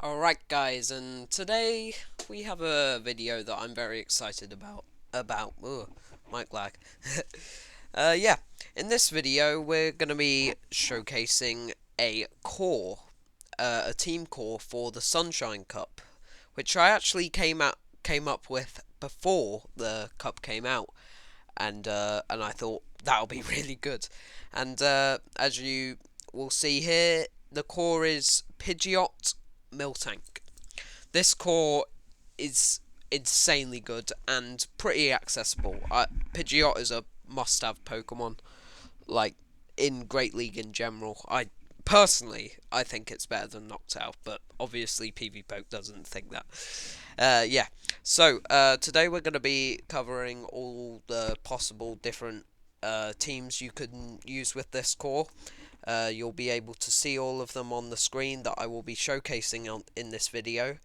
Alright guys, and today we have a video that I'm very excited ugh, mic lag. Yeah, in this video we're going to be showcasing a team core for the Sunshine Cup, which I actually came up with before the cup came out, and I thought that'll be really good. And as you will see here, the core is Pidgeot Miltank. This core is insanely good and pretty accessible. Pidgeot is a must-have Pokemon, like in Great League in general. I think it's better than Noctowl, but obviously PvPoke doesn't think that. Yeah. So today we're going to be covering all the possible different teams you can use with this core. You'll be able to see all of them on the screen that I will be showcasing in this video.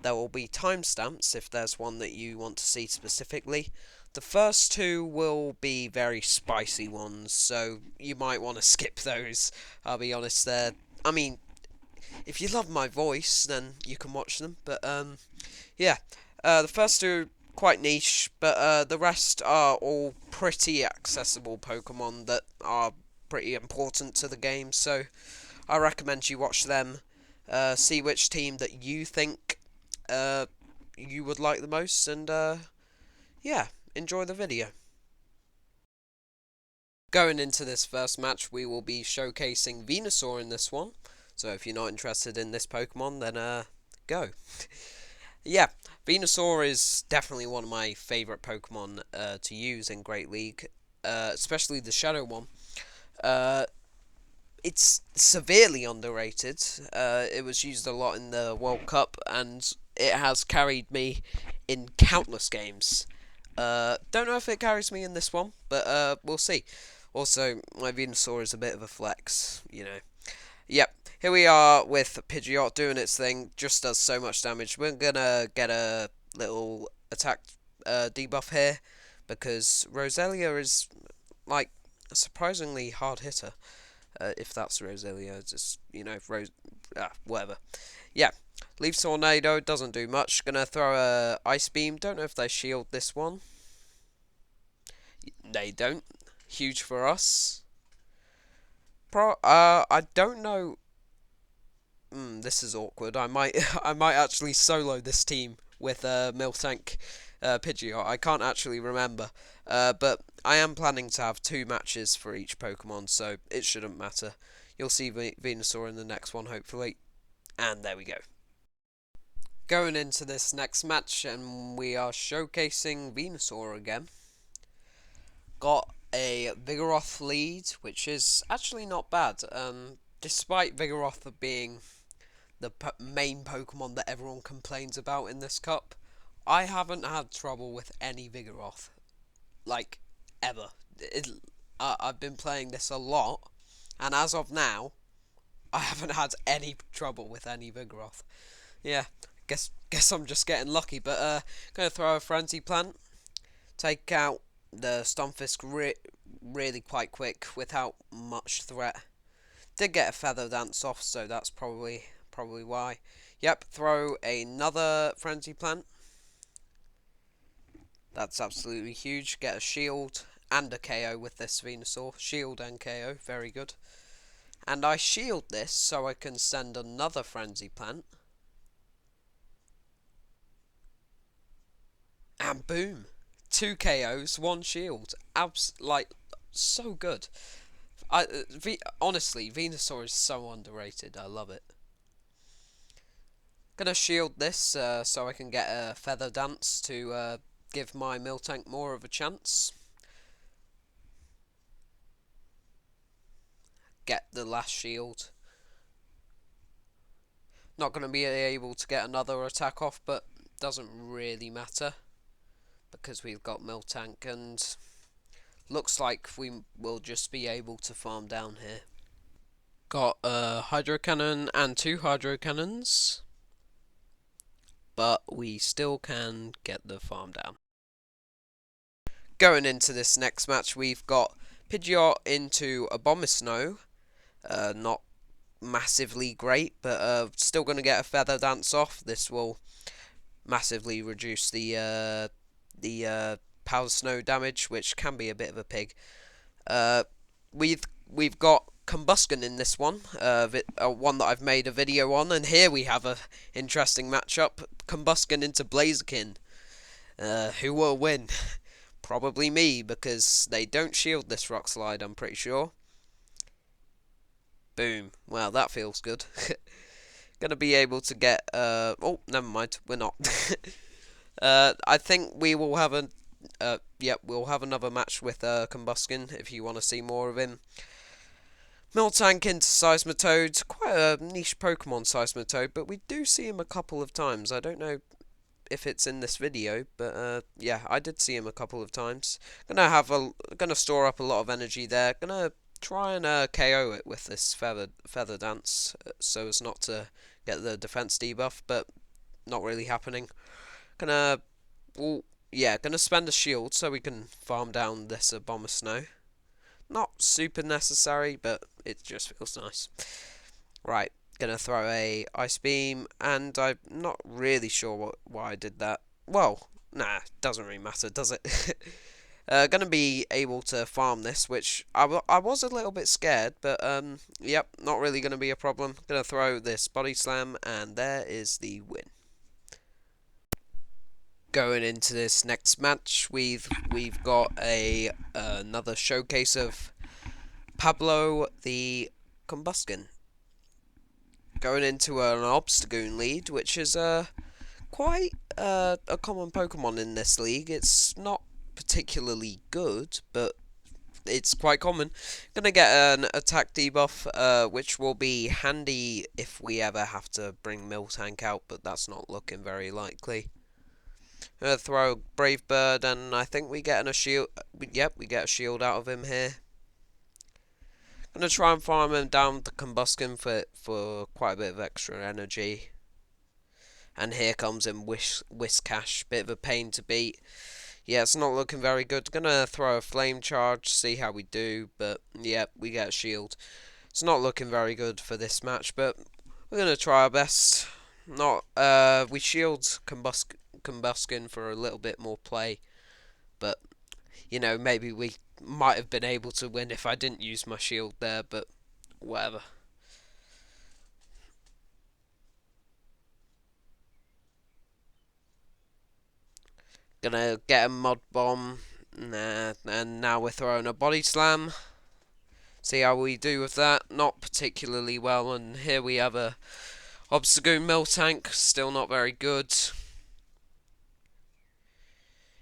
There will be timestamps if there's one that you want to see specifically. The first two will be very spicy ones, so you might want to skip those. I'll be honest there. I mean, if you love my voice, then you can watch them. But yeah, the first two quite niche, but the rest are all pretty accessible Pokemon that are pretty important to the game. So I recommend you watch them. See which team that you think you would like the most, and yeah, enjoy the video. Going into this first match, we will be showcasing Venusaur in this one. So if you're not interested in this Pokemon, then go. Yeah, Venusaur is definitely one of my favourite Pokemon to use in Great League, especially the Shadow one. Uh, it's severely underrated. It was used a lot in the World Cup, and it has carried me in countless games. Don't know if it carries me in this one, but we'll see. Also, my Venusaur is a bit of a flex, you know. Yep, here we are with Pidgeot doing its thing, just does so much damage. We're gonna get a little attack debuff here, because Roselia is, like, a surprisingly hard hitter. If that's Roselia, just, you know, whatever. Yeah, Leaf Tornado doesn't do much. Gonna throw a Ice Beam. Don't know if they shield this one. They don't. Huge for us. I don't know. This is awkward. I might actually solo this team with Miltank, Pidgeot. I can't actually remember. But I am planning to have two matches for each Pokemon, so it shouldn't matter. You'll see Venusaur in the next one, hopefully. And there we go. Going into this next match, and we are showcasing Venusaur again. Got a Vigoroth lead, which is actually not bad. Despite Vigoroth being the main Pokemon that everyone complains about in this cup, I haven't had trouble with any Vigoroth, like, ever. I've been playing this a lot, and as of now, I haven't had any trouble with any Vigoroth. Yeah, guess I'm just getting lucky, but gonna throw a Frenzy Plant, take out the Stunfisk really quite quick without much threat. Did get a Feather Dance off, so that's probably why. Yep, throw another Frenzy Plant. That's absolutely huge. Get a shield and a KO with this Venusaur. Shield and KO, very good. And I shield this so I can send another Frenzy Plant. And boom! 2 KOs, 1 shield. Like, so good. Honestly, Venusaur is so underrated. I love it. Gonna shield this so I can get a Feather Dance to give my Miltank more of a chance. Get the last shield. Not gonna be able to get another attack off, but doesn't really matter because we've got Miltank, and looks like we will just be able to farm down here. Got a Hydro Cannon and 2 Hydro Cannons, but we still can get the farm down. Going into this next match, we've got Pidgeot into Abomasnow. Not massively great, but still going to get a Feather Dance off. This will massively reduce the Powder Snow damage, which can be a bit of a pig. Uh, we've got Combusken in this one, one that I've made a video on, and here we have a interesting matchup: Combusken into Blaziken. Who will win? Probably me, because they don't shield this Rock Slide, I'm pretty sure. Boom. Well, that feels good. Gonna be able to get, oh, never mind, we're not. I think we will have we'll have another match with, Combusken, if you want to see more of him. Miltank into Seismitoad, quite a niche Pokemon, Seismitoad, but we do see him a couple of times. I don't know if it's in this video, but yeah, I did see him a couple of times. Gonna store up a lot of energy there. Gonna try and KO it with this feather dance, so as not to get the defense debuff, but not really happening. Gonna spend a shield so we can farm down this Abomasnow. Not super necessary, but it just feels nice. Right. Gonna throw a Ice Beam, and I'm not really sure why I did that. Well, nah, doesn't really matter, does it? Gonna be able to farm this, which I was a little bit scared, but yep, not really gonna be a problem. Gonna throw this Body Slam, and there is the win. Going into this next match, we've got another showcase of Pablo the Combusken. Going into an Obstagoon lead, which is quite a common Pokemon in this league. It's not particularly good, but it's quite common. Gonna get an attack debuff, which will be handy if we ever have to bring Miltank out, but that's not looking very likely. Gonna throw Brave Bird, and I think we get a shield. Yep, we get a shield out of him here. Gonna try and farm him down with the Combusken for quite a bit of extra energy. And here comes in Whiscash, bit of a pain to beat. Yeah, it's not looking very good. Gonna throw a Flame Charge, see how we do, but yeah, we get a shield. It's not looking very good for this match, but we're gonna try our best. We shield Combusken for a little bit more play, but you know, maybe we might have been able to win if I didn't use my shield there, but whatever. Gonna get a Mud Bomb, nah, and now we're throwing a Body Slam. See how we do with that. Not particularly well, and here we have a Obstagoon Miltank, still not very good.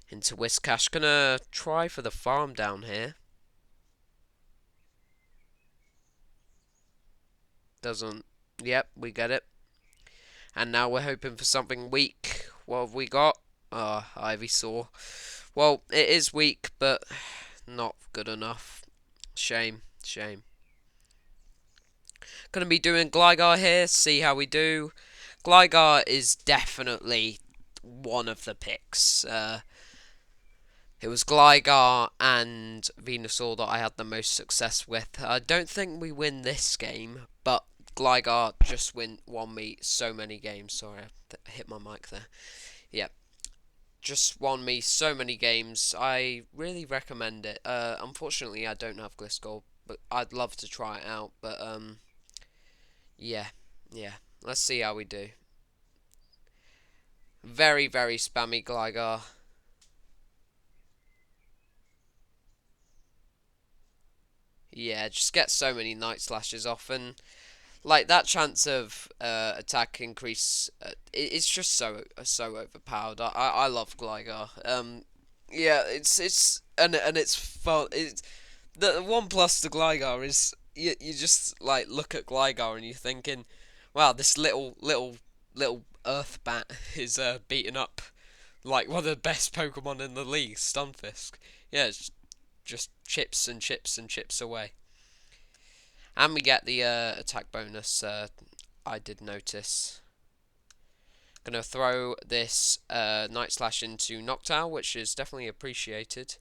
Into Whiscash, gonna try for the farm down here. Doesn't, yep, we get it. And now we're hoping for something weak. What have we got? Ivysaur. Well, it is weak, but not good enough. Shame. Gonna be doing Gligar here, see how we do. Gligar is definitely one of the picks. It was Gligar and Venusaur that I had the most success with. I don't think we win this game, but Gligar just won me so many games. Sorry, I hit my mic there. Yeah, just won me so many games. I really recommend it. Unfortunately, I don't have Gliscor, but I'd love to try it out. But yeah. Let's see how we do. Very spammy Gligar. Yeah, just get so many Night Slashes off, and like that chance of attack increase, it's just so overpowered. I love Gligar. Yeah, it's fun. It's the one plus to Gligar is you just like look at Gligar and you're thinking, wow, this little Earth bat is beating up like one of the best Pokemon in the league, Stunfisk. Yeah, it's just chips and chips away. And we get the attack bonus, I did notice. Gonna throw this Night Slash into Noctowl, which is definitely appreciated,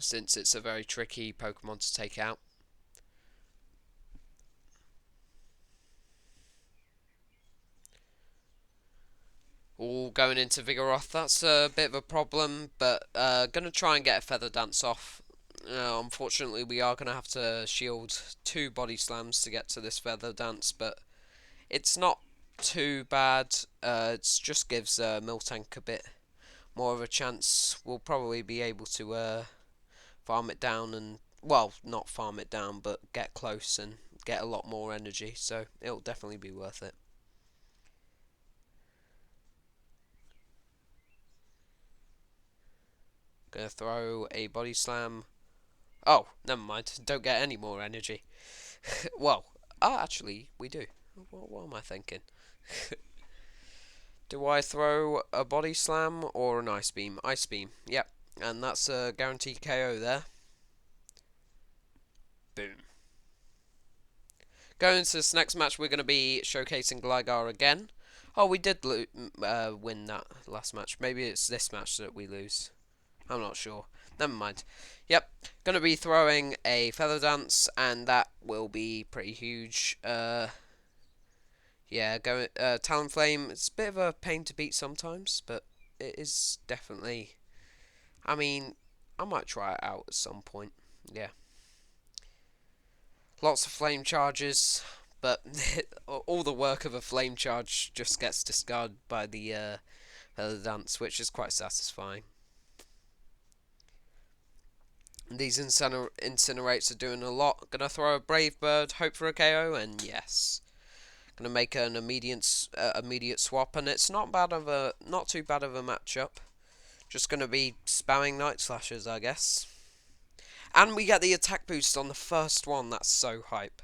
since it's a very tricky Pokemon to take out. All going into Vigoroth. That's a bit of a problem, but gonna try and get a Feather Dance off. Unfortunately, we are gonna have to shield 2 body slams to get to this Feather Dance, but it's not too bad. It just gives Miltank a bit more of a chance. We'll probably be able to farm it down and, well, not farm it down, but get close and get a lot more energy. So it'll definitely be worth it. Gonna throw a body slam. Oh, never mind. Don't get any more energy. Well, actually, we do. What am I thinking? Do I throw a body slam or an ice beam? Ice beam. Yep. And that's a guaranteed KO there. Boom. Going into this next match, we're going to be showcasing Gligar again. Oh, we did win that last match. Maybe it's this match that we lose. I'm not sure. Never mind. Yep, gonna be throwing a Feather Dance, and that will be pretty huge. Yeah, going Talonflame. It's a bit of a pain to beat sometimes, but it is definitely. I mean, I might try it out at some point. Yeah, lots of flame charges, but all the work of a flame charge just gets discarded by the Feather Dance, which is quite satisfying. These Incinerates are doing a lot. Gonna throw a Brave Bird, hope for a KO, and yes. Gonna make an immediate swap, and it's not too bad of a matchup. Just gonna be spamming Night Slashers, I guess. And we get the attack boost on the first one. That's so hype.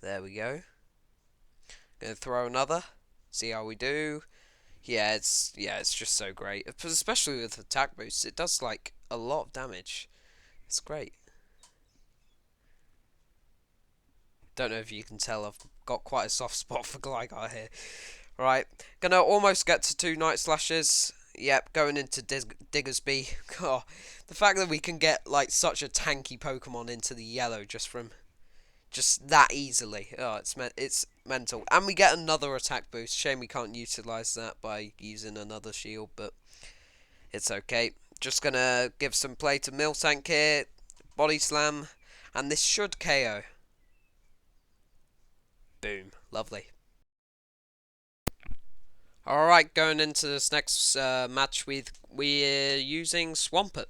There we go. Gonna throw another. See how we do. Yeah, it's just so great. Especially with attack boosts, it does like a lot of damage. It's great. Don't know if you can tell, I've got quite a soft spot for Gligar here. Right, gonna almost get to 2 Night Slashes. Yep, going into Diggersby. Oh, the fact that we can get like such a tanky Pokemon into the yellow just that easily. Oh, it's mental. And we get another attack boost. Shame we can't utilize that by using another shield, but it's okay. Just gonna give some play to Miltank here. Body slam, and this should KO. Boom. Lovely. Alright, going into this next match, we're using Swampert.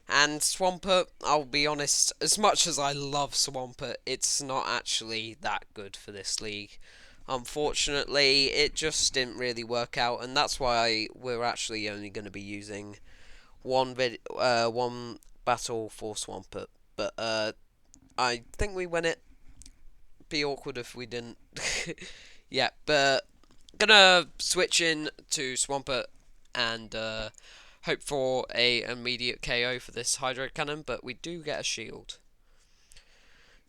And Swampert, I'll be honest, as much as I love Swampert, it's not actually that good for this league. Unfortunately, it just didn't really work out, and that's why we're actually only going to be using one battle for Swampert. But I think we win it. Be awkward if we didn't. Yeah, but gonna switch in to Swampert and hope for a immediate KO for this Hydro Cannon, but we do get a shield.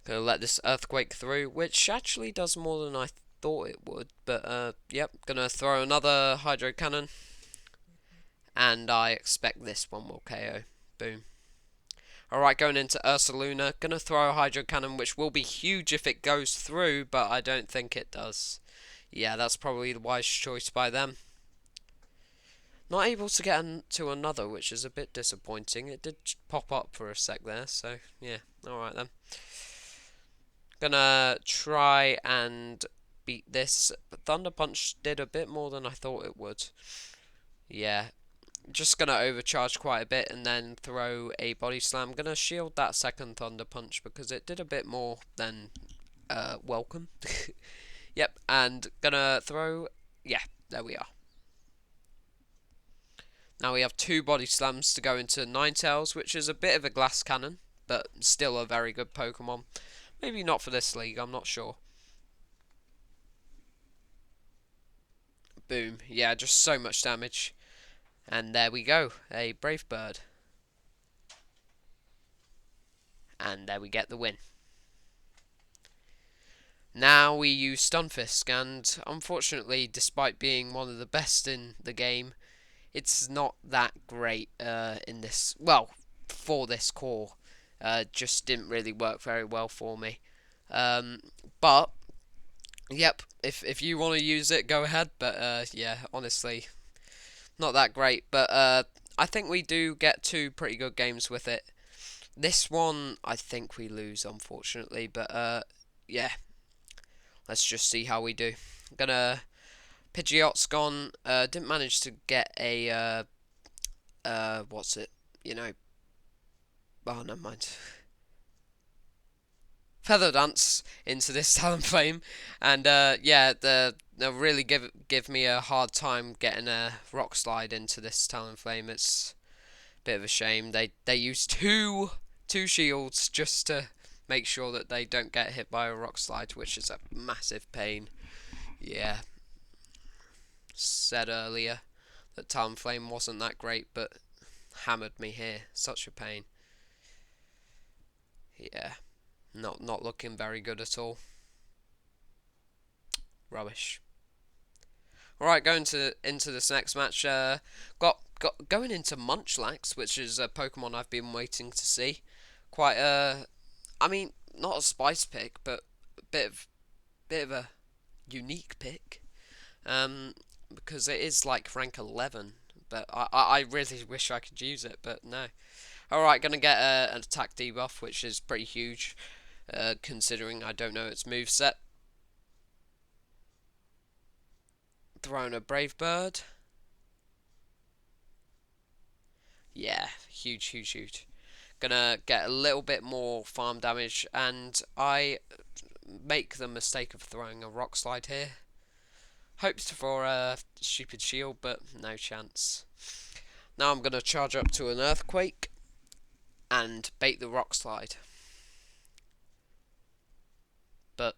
Gonna let this Earthquake through, which actually does more than I thought it would, but yep, gonna throw another Hydro Cannon, and I expect this one will KO. Boom. Alright, going into Ursaluna, gonna throw a Hydro Cannon, which will be huge if it goes through, but I don't think it does. Yeah, that's probably the wise choice by them. Not able to get to another, which is a bit disappointing. It did pop up for a sec there, so yeah, alright then. Gonna try and beat this, but Thunder Punch did a bit more than I thought it would. Yeah, just gonna overcharge quite a bit and then throw a body slam. Gonna shield that second Thunder Punch because it did a bit more than welcome. Yep, and gonna throw. Yeah, there we are. Now we have 2 body slams to go into Ninetales, which is a bit of a glass cannon, but still a very good Pokemon. Maybe not for this league, I'm not sure. Boom. Yeah, just so much damage. And there we go, a Brave Bird. And there we get the win. Now we use Stunfisk, and unfortunately, despite being one of the best in the game, it's not that great in this, well, for this core. Just didn't really work very well for me. But Yep, if you want to use it, go ahead. But yeah, honestly, not that great. But I think we do get two pretty good games with it. This one, I think we lose, unfortunately. But yeah, let's just see how we do. Gonna Pidgeot's gone. Didn't manage to get a what's it? You know. Oh, never mind. Feather Dance into this Talonflame, and yeah, they'll really give me a hard time getting a Rock Slide into this Talonflame. It's a bit of a shame. They use two shields just to make sure that they don't get hit by a Rock Slide, which is a massive pain. Yeah, said earlier that Talonflame wasn't that great, but hammered me here. Such a pain. Yeah, not looking very good at all. Rubbish. Alright, going into this next match, got going into Munchlax, which is a Pokemon I've been waiting to see. Quite I mean, not a spice pick, but a bit of a unique pick. Because it is like rank 11, but I really wish I could use it, but no. Alright, gonna get an attack debuff, which is pretty huge, considering I don't know its moveset. Throwing a Brave Bird. Yeah, huge, huge, huge. Gonna get a little bit more farm damage, and I make the mistake of throwing a Rock Slide here. Hoped for a stupid shield, but no chance. Now I'm gonna charge up to an Earthquake and bait the Rock Slide. But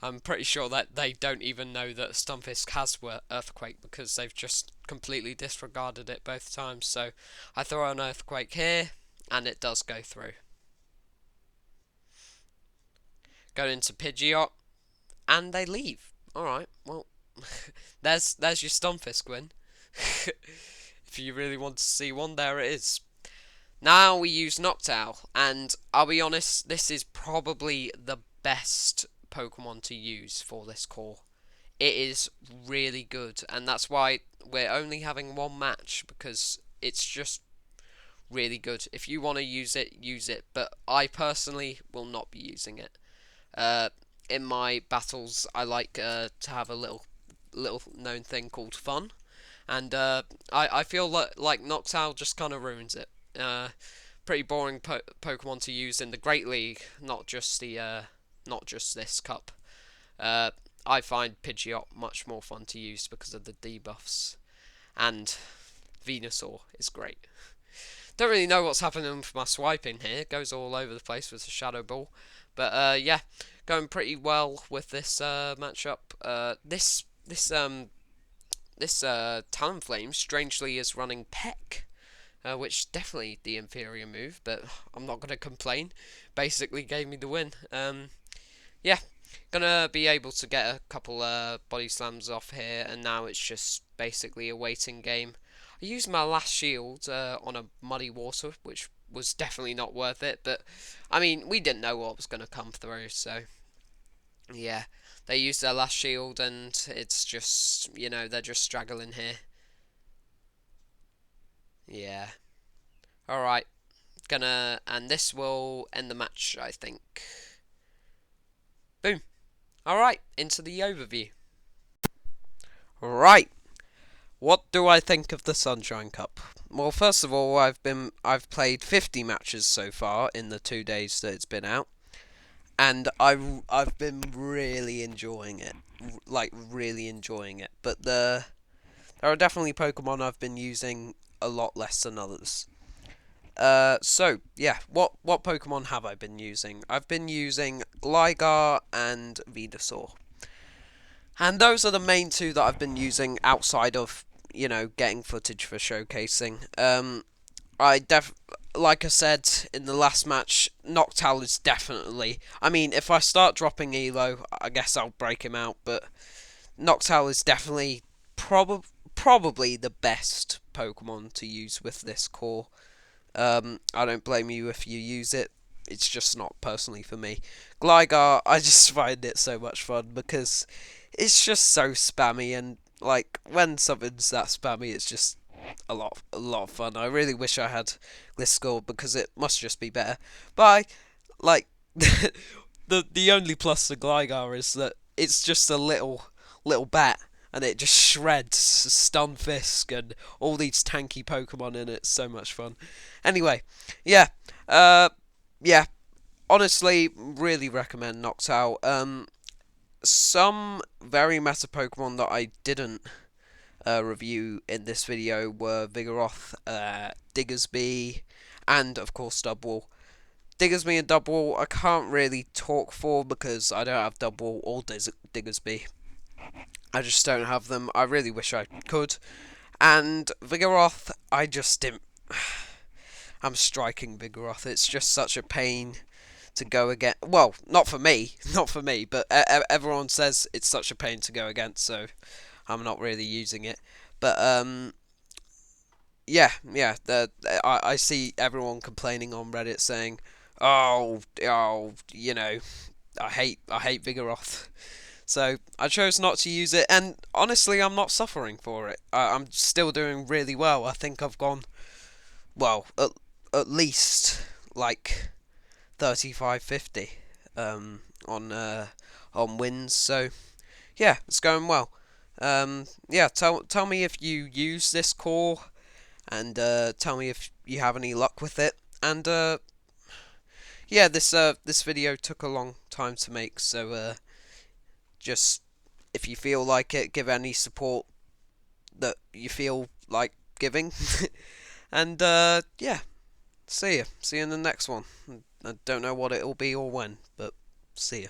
I'm pretty sure that they don't even know that Stunfisk has Earthquake because they've just completely disregarded it both times. So I throw an Earthquake here, and it does go through. Go into Pidgeot, and they leave. Alright, well, there's your Stunfisk win. If you really want to see one, there it is. Now we use Noctowl, and I'll be honest, this is probably the best Pokemon to use for this core. It is really good, and that's why we're only having one match, because it's just really good. If you want to use it, but I personally will not be using it. In my battles, I like to have a little known thing called fun, and I feel like Noctowl just kind of ruins it. Pretty boring Pokemon to use in the Great League, not just this cup. I find Pidgeot much more fun to use because of the debuffs, and Venusaur is great. Don't really know what's happening with my swiping here. It goes all over the place with the Shadow Ball, but yeah, going pretty well with this matchup. This Talonflame strangely is running Peck. Which definitely the inferior move, but I'm not going to complain. Basically gave me the win. Yeah, gonna be able to get a couple body slams off here, and now it's just basically a waiting game. I used my last shield on a muddy water, which was definitely not worth it, but I mean, we didn't know what was going to come through, so yeah. They used their last shield, and it's just, they're just straggling here. Yeah. Alright, and this will end the match, I think. Boom. Alright, into the overview. Right, what do I think of the Sunshine Cup? Well, first of all, I've played 50 matches so far in the 2 days that it's been out, and I've been really enjoying it, like really enjoying it. But there are definitely Pokemon I've been using a lot less than others. So yeah, what Pokemon have I been using? I've been using Gligar and Venusaur, and those are the main two that I've been using outside of getting footage for showcasing. Like I said in the last match, Noctowl is definitely. I mean, if I start dropping Elo, I guess I'll break him out. But Noctowl is definitely probably the best Pokemon to use with this core. I don't blame you if you use it. it's just not personally for me. Gligar, I just find it so much fun because it's just so spammy, and like when something's that spammy, it's just a lot of fun. I really wish I had Gliscor because it must just be better. But like the only plus to Gligar is that it's just a little bat, and it just shreds Stunfisk and all these tanky Pokemon in it. It's so much fun. Anyway, yeah, yeah. Honestly, really recommend Noctowl. Some very meta Pokemon that I didn't review in this video were Vigoroth, Diggersby, and of course Dubwool. Diggersby and Dubwool I can't really talk for because I don't have Dubwool or Diggersby. I just don't have them. I really wish I could. And Vigoroth, I just didn't. I'm striking Vigoroth. It's just such a pain to go against. Well, not for me, not for me, but everyone says it's such a pain to go against, so I'm not really using it. But yeah. I see everyone complaining on Reddit saying, oh, I hate Vigoroth. So I chose not to use it, and honestly, I'm not suffering for it. I'm still doing really well. I think I've gone well at least like 35, 50 on wins. So yeah, it's going well. Yeah, tell me if you use this core, and tell me if you have any luck with it. And yeah, this video took a long time to make, so just if you feel like it, give any support that you feel like giving. And yeah, see you in the next one. I don't know what it'll be or when, but see you.